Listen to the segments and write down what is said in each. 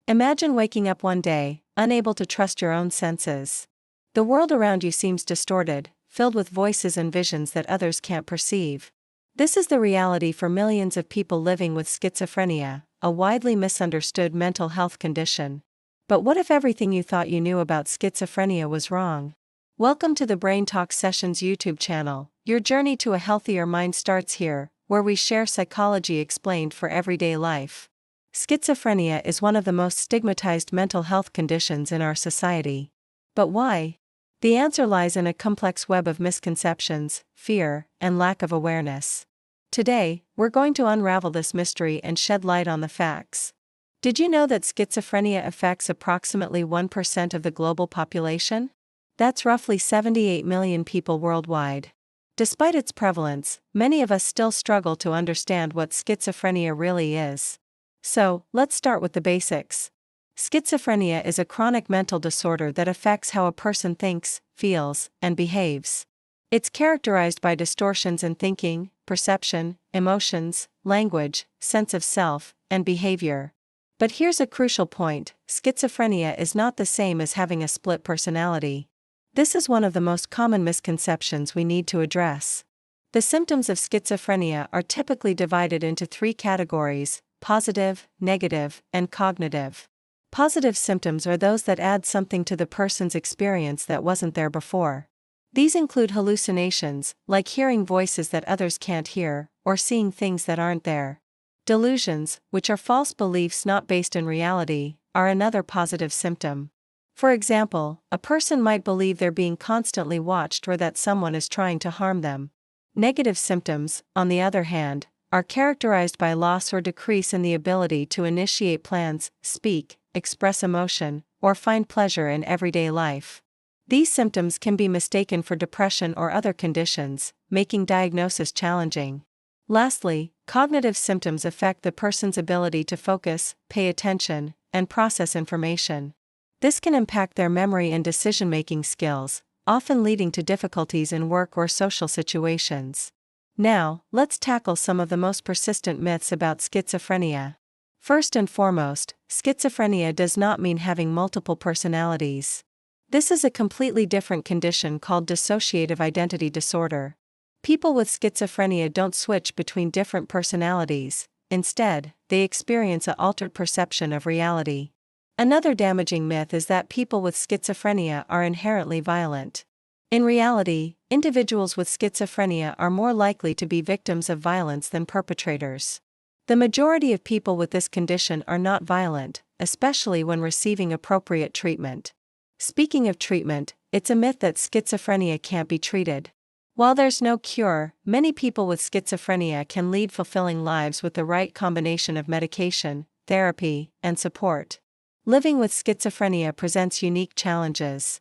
Imagine waking up one day, unable to trust your own senses. The world around you seems distorted, filled with voices and visions that others can't perceive. This is the reality for millions of people living with schizophrenia, a widely misunderstood mental health condition. But what if everything you thought you knew about schizophrenia was wrong? Welcome to the Brain Talk Sessions YouTube channel. Your journey to a healthier mind starts here, where we share psychology explained for everyday life. Schizophrenia is one of the most stigmatized mental health conditions in our society. But why? The answer lies in a complex web of misconceptions, fear, and lack of awareness. Today, we're going to unravel this mystery and shed light on the facts. Did you know that schizophrenia affects approximately 1% of the global population? That's roughly 78 million people worldwide. Despite its prevalence, many of us still struggle to understand what schizophrenia really is. So, let's start with the basics. Schizophrenia is a chronic mental disorder that affects how a person thinks, feels, and behaves. It's characterized by distortions in thinking, perception, emotions, language, sense of self, and behavior. But here's a crucial point: schizophrenia is not the same as having a split personality. This is one of the most common misconceptions we need to address. The symptoms of schizophrenia are typically divided into three categories: positive, negative, and cognitive. Positive symptoms are those that add something to the person's experience that wasn't there before. These include hallucinations, like hearing voices that others can't hear, or seeing things that aren't there. Delusions, which are false beliefs not based in reality, are another positive symptom. For example, a person might believe they're being constantly watched or that someone is trying to harm them. Negative symptoms, on the other hand, are characterized by loss or decrease in the ability to initiate plans, speak, express emotion, or find pleasure in everyday life. These symptoms can be mistaken for depression or other conditions, making diagnosis challenging. Lastly, cognitive symptoms affect the person's ability to focus, pay attention, and process information. This can impact their memory and decision-making skills, often leading to difficulties in work or social situations. Now, let's tackle some of the most persistent myths about schizophrenia. First and foremost, schizophrenia does not mean having multiple personalities. This is a completely different condition called dissociative identity disorder. People with schizophrenia don't switch between different personalities; instead, they experience an altered perception of reality. Another damaging myth is that people with schizophrenia are inherently violent. In reality, individuals with schizophrenia are more likely to be victims of violence than perpetrators. The majority of people with this condition are not violent, especially when receiving appropriate treatment. Speaking of treatment, it's a myth that schizophrenia can't be treated. While there's no cure, many people with schizophrenia can lead fulfilling lives with the right combination of medication, therapy, and support. Living with schizophrenia presents unique challenges.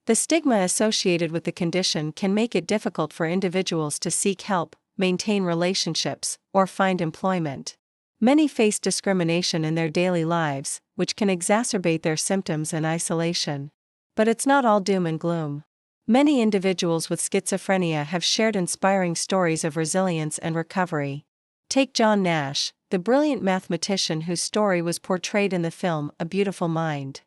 The stigma associated with the condition can make it difficult for individuals to seek help, maintain relationships, or find employment. Many face discrimination in their daily lives, which can exacerbate their symptoms and isolation. But it's not all doom and gloom. Many individuals with schizophrenia have shared inspiring stories of resilience and recovery. Take John Nash, the brilliant mathematician whose story was portrayed in the film A Beautiful Mind.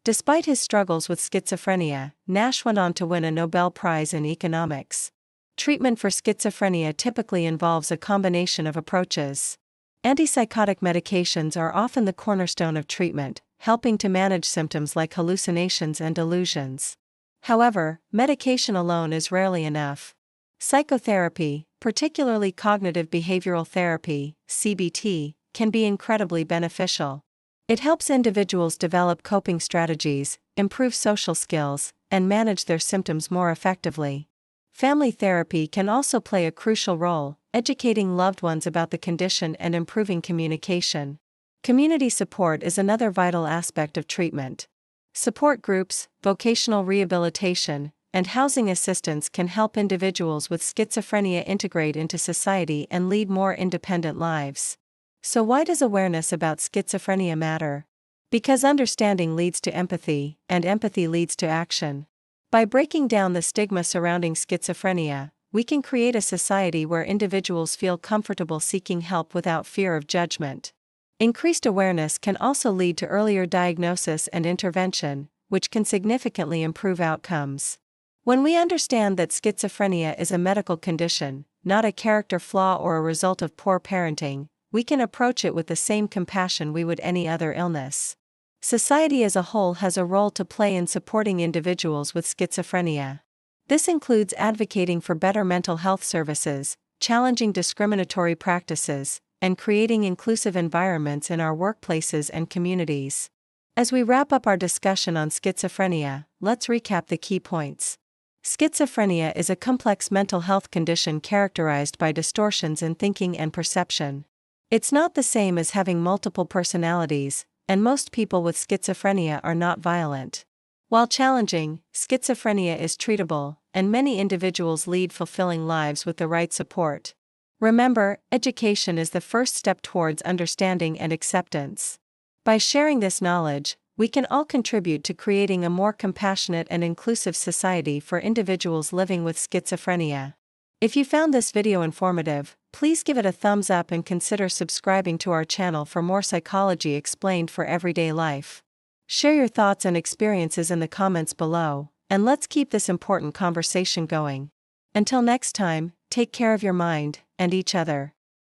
Despite his struggles with schizophrenia, Nash went on to win a Nobel Prize in economics. Treatment for schizophrenia typically involves a combination of approaches. Antipsychotic medications are often the cornerstone of treatment, helping to manage symptoms like hallucinations and delusions. However, medication alone is rarely enough. Psychotherapy, particularly cognitive behavioral therapy, CBT, can be incredibly beneficial. It helps individuals develop coping strategies, improve social skills, and manage their symptoms more effectively. Family therapy can also play a crucial role, educating loved ones about the condition and improving communication. Community support is another vital aspect of treatment. Support groups, vocational rehabilitation, and housing assistance can help individuals with schizophrenia integrate into society and lead more independent lives. So why does awareness about schizophrenia matter? Because understanding leads to empathy, and empathy leads to action. By breaking down the stigma surrounding schizophrenia, we can create a society where individuals feel comfortable seeking help without fear of judgment. Increased awareness can also lead to earlier diagnosis and intervention, which can significantly improve outcomes. When we understand that schizophrenia is a medical condition, not a character flaw or a result of poor parenting, we can approach it with the same compassion we would any other illness. Society as a whole has a role to play in supporting individuals with schizophrenia. This includes advocating for better mental health services, challenging discriminatory practices, and creating inclusive environments in our workplaces and communities. As we wrap up our discussion on schizophrenia, let's recap the key points. Schizophrenia is a complex mental health condition characterized by distortions in thinking and perception. It's not the same as having multiple personalities, and most people with schizophrenia are not violent. While challenging, schizophrenia is treatable, and many individuals lead fulfilling lives with the right support. Remember, education is the first step towards understanding and acceptance. By sharing this knowledge, we can all contribute to creating a more compassionate and inclusive society for individuals living with schizophrenia. If you found this video informative, please give it a thumbs up and consider subscribing to our channel for more psychology explained for everyday life. Share your thoughts and experiences in the comments below, and let's keep this important conversation going. Until next time, take care of your mind and each other.